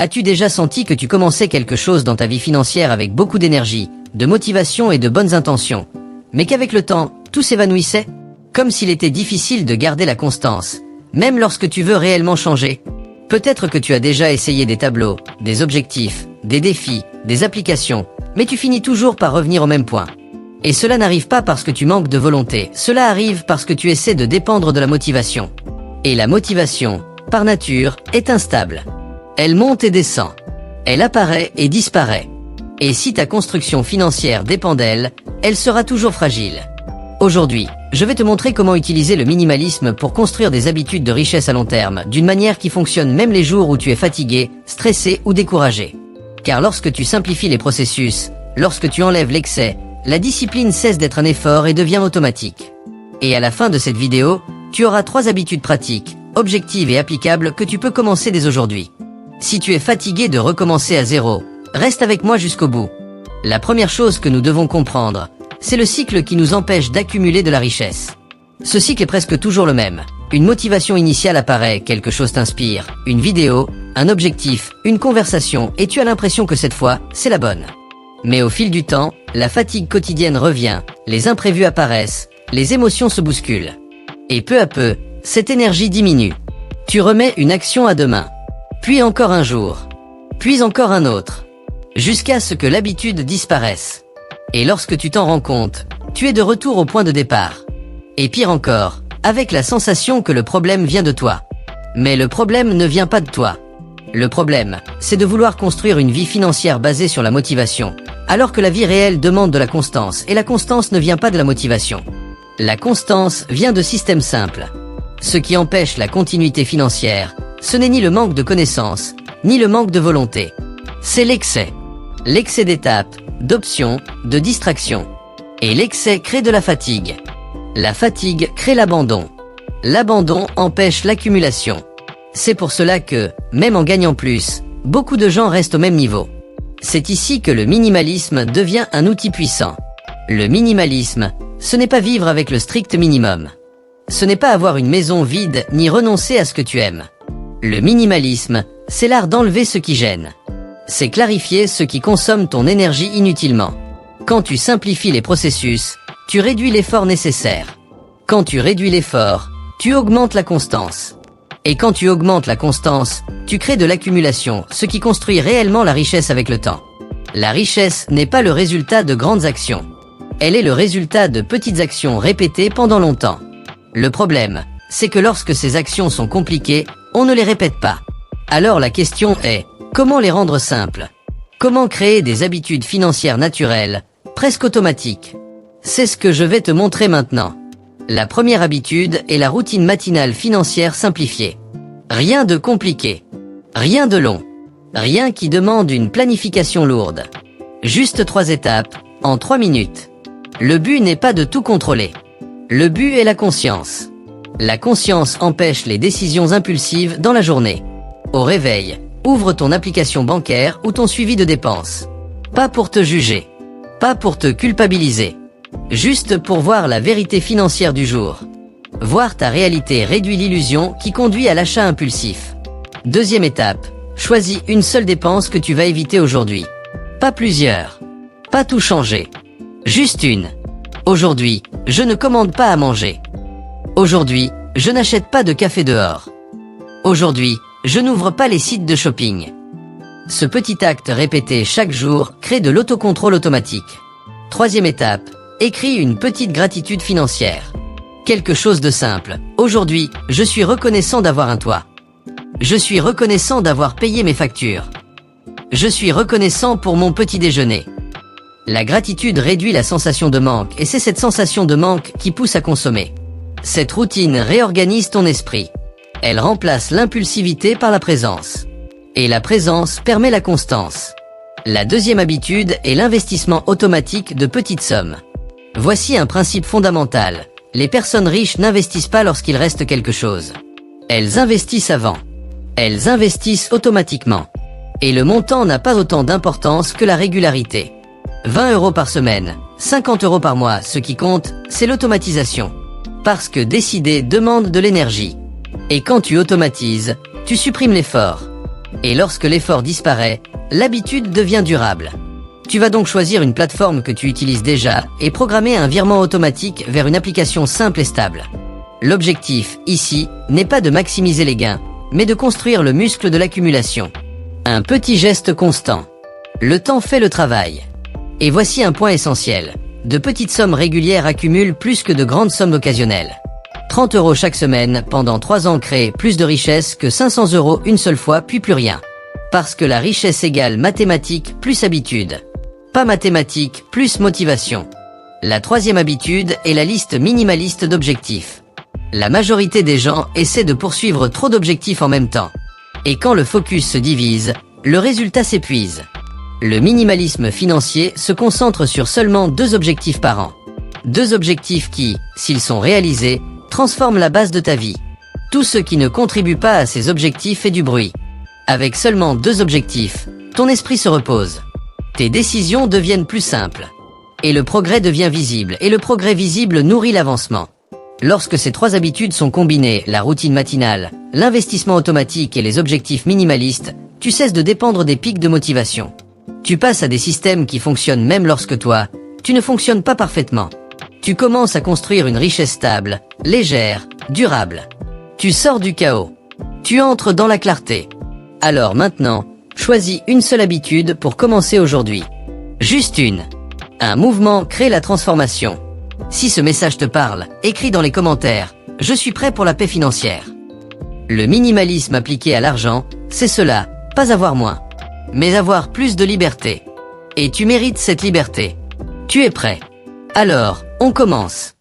As-tu déjà senti que tu commençais quelque chose dans ta vie financière avec beaucoup d'énergie, de motivation et de bonnes intentions, mais qu'avec le temps, tout s'évanouissait? Comme s'il était difficile de garder la constance, même lorsque tu veux réellement changer. Peut-être que tu as déjà essayé des tableaux, des objectifs, des défis, des applications, mais tu finis toujours par revenir au même point. Et cela n'arrive pas parce que tu manques de volonté, cela arrive parce que tu essaies de dépendre de la motivation. Et la motivation, par nature, est instable. Elle monte et descend. Elle apparaît et disparaît. Et si ta construction financière dépend d'elle, elle sera toujours fragile. Aujourd'hui, je vais te montrer comment utiliser le minimalisme pour construire des habitudes de richesse à long terme, d'une manière qui fonctionne même les jours où tu es fatigué, stressé ou découragé. Car lorsque tu simplifies les processus, lorsque tu enlèves l'excès, la discipline cesse d'être un effort et devient automatique. Et à la fin de cette vidéo, tu auras 3 habitudes pratiques, objectives et applicables que tu peux commencer dès aujourd'hui. Si tu es fatigué de recommencer à zéro, reste avec moi jusqu'au bout. La première chose que nous devons comprendre, c'est le cycle qui nous empêche d'accumuler de la richesse. Ce cycle est presque toujours le même. Une motivation initiale apparaît, quelque chose t'inspire, une vidéo, un objectif, une conversation, et tu as l'impression que cette fois, c'est la bonne. Mais au fil du temps, la fatigue quotidienne revient, les imprévus apparaissent, les émotions se bousculent. Et peu à peu, cette énergie diminue. Tu remets une action à demain. Puis encore un jour. Puis encore un autre. Jusqu'à ce que l'habitude disparaisse. Et lorsque tu t'en rends compte, tu es de retour au point de départ. Et pire encore, avec la sensation que le problème vient de toi. Mais le problème ne vient pas de toi. Le problème, c'est de vouloir construire une vie financière basée sur la motivation, alors que la vie réelle demande de la constance, et la constance ne vient pas de la motivation. La constance vient de systèmes simples. Ce qui empêche la continuité financière, ce n'est ni le manque de connaissances, ni le manque de volonté. C'est l'excès. L'excès d'étapes, d'options, de distractions. Et l'excès crée de la fatigue. La fatigue crée l'abandon. L'abandon empêche l'accumulation. C'est pour cela que, même en gagnant plus, beaucoup de gens restent au même niveau. C'est ici que le minimalisme devient un outil puissant. Le minimalisme, ce n'est pas vivre avec le strict minimum. Ce n'est pas avoir une maison vide ni renoncer à ce que tu aimes. Le minimalisme, c'est l'art d'enlever ce qui gêne. C'est clarifier ce qui consomme ton énergie inutilement. Quand tu simplifies les processus, tu réduis l'effort nécessaire. Quand tu réduis l'effort, tu augmentes la constance. Et quand tu augmentes la constance, tu crées de l'accumulation, ce qui construit réellement la richesse avec le temps. La richesse n'est pas le résultat de grandes actions. Elle est le résultat de petites actions répétées pendant longtemps. Le problème, c'est que lorsque ces actions sont compliquées, on ne les répète pas. Alors la question est, comment les rendre simples? Comment créer des habitudes financières naturelles, presque automatiques? C'est ce que je vais te montrer maintenant. La première habitude est la routine matinale financière simplifiée. Rien de compliqué. Rien de long. Rien qui demande une planification lourde. Juste 3 étapes, en 3 minutes. Le but n'est pas de tout contrôler. Le but est la conscience. La conscience empêche les décisions impulsives dans la journée. Au réveil, ouvre ton application bancaire ou ton suivi de dépenses. Pas pour te juger. Pas pour te culpabiliser. Juste pour voir la vérité financière du jour. Voir ta réalité réduit l'illusion qui conduit à l'achat impulsif. Deuxième étape, choisis une seule dépense que tu vas éviter aujourd'hui. Pas plusieurs. Pas tout changer. Juste une. Aujourd'hui, je ne commande pas à manger. Aujourd'hui, je n'achète pas de café dehors. Aujourd'hui, je n'ouvre pas les sites de shopping. Ce petit acte répété chaque jour crée de l'autocontrôle automatique. Troisième étape, écris une petite gratitude financière. Quelque chose de simple. Aujourd'hui, je suis reconnaissant d'avoir un toit. Je suis reconnaissant d'avoir payé mes factures. Je suis reconnaissant pour mon petit déjeuner. La gratitude réduit la sensation de manque et c'est cette sensation de manque qui pousse à consommer. Cette routine réorganise ton esprit. Elle remplace l'impulsivité par la présence. Et la présence permet la constance. La deuxième habitude est l'investissement automatique de petites sommes. Voici un principe fondamental. Les personnes riches n'investissent pas lorsqu'il reste quelque chose. Elles investissent avant. Elles investissent automatiquement. Et le montant n'a pas autant d'importance que la régularité. 20 € par semaine, 50 € par mois, ce qui compte, c'est l'automatisation. Parce que décider demande de l'énergie. Et quand tu automatises, tu supprimes l'effort. Et lorsque l'effort disparaît, l'habitude devient durable. Tu vas donc choisir une plateforme que tu utilises déjà et programmer un virement automatique vers une application simple et stable. L'objectif, ici, n'est pas de maximiser les gains, mais de construire le muscle de l'accumulation. Un petit geste constant. Le temps fait le travail. Et voici un point essentiel. De petites sommes régulières accumulent plus que de grandes sommes occasionnelles. 30 € chaque semaine, pendant 3 ans créent plus de richesse que 500 € une seule fois, puis plus rien. Parce que la richesse égale mathématiques plus habitude. Pas mathématiques plus motivation. La troisième habitude est la liste minimaliste d'objectifs. La majorité des gens essaient de poursuivre trop d'objectifs en même temps. Et quand le focus se divise, le résultat s'épuise. Le minimalisme financier se concentre sur seulement 2 objectifs par an. 2 objectifs qui, s'ils sont réalisés, transforment la base de ta vie. Tout ce qui ne contribue pas à ces objectifs fait du bruit. Avec seulement 2 objectifs, ton esprit se repose. Tes décisions deviennent plus simples. Et le progrès devient visible, et le progrès visible nourrit l'avancement. Lorsque ces 3 habitudes sont combinées, la routine matinale, l'investissement automatique et les objectifs minimalistes, tu cesses de dépendre des pics de motivation. Tu passes à des systèmes qui fonctionnent même lorsque toi, tu ne fonctionnes pas parfaitement. Tu commences à construire une richesse stable, légère, durable. Tu sors du chaos. Tu entres dans la clarté. Alors maintenant, choisis une seule habitude pour commencer aujourd'hui. Juste une. Un mouvement crée la transformation. Si ce message te parle, écris dans les commentaires « Je suis prêt pour la paix financière ». Le minimalisme appliqué à l'argent, c'est cela, pas avoir moins, mais avoir plus de liberté. Et tu mérites cette liberté. Tu es prêt? Alors, on commence.